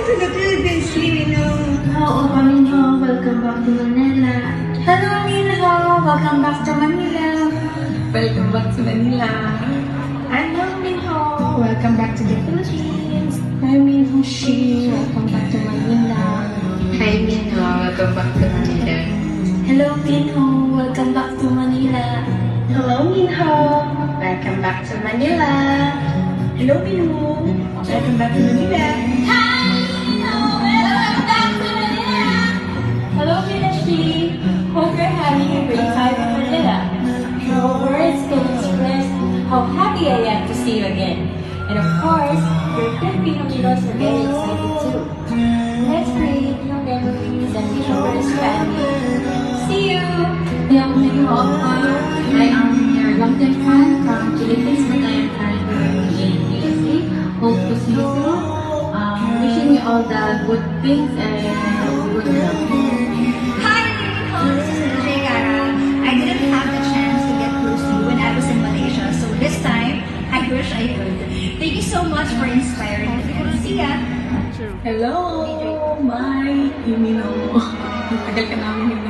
to the Philippines, Minho. Oo, Minho. Welcome back to Manila. Hello, Minho. Welcome back to Manila. Welcome back to Manila. Hello, Minho. Welcome back to the Philippines. Hi, Minho. She. Welcome back to Manila. Hi, Minho. Welcome back to Manila. Hello, Minho. Welcome back to Manila. Hello, Minho. Welcome back to Manila. Hello, Minho. Welcome back to Manila. Hi, Minho. Welcome back to Manila. Hello, Minashi. Hope you're having a great time in Manila. No words can express how happy I am to see you again. And of course, your Filipino Milos are very excited too. Let's create new memories and wish our family. See you! Young Minho, I am your long-time fan from Philippines, but I am currently in USA. Hope to see you soon. Wishing you all the good things and good luck. Hi, Minho. This is Ajay Gara. I didn't have the chance to get close to you when I was in Malaysia, so this time, I wish I could. Thank you so much for inspiring me. See ya! Hello, my Minho. Tagal ka namin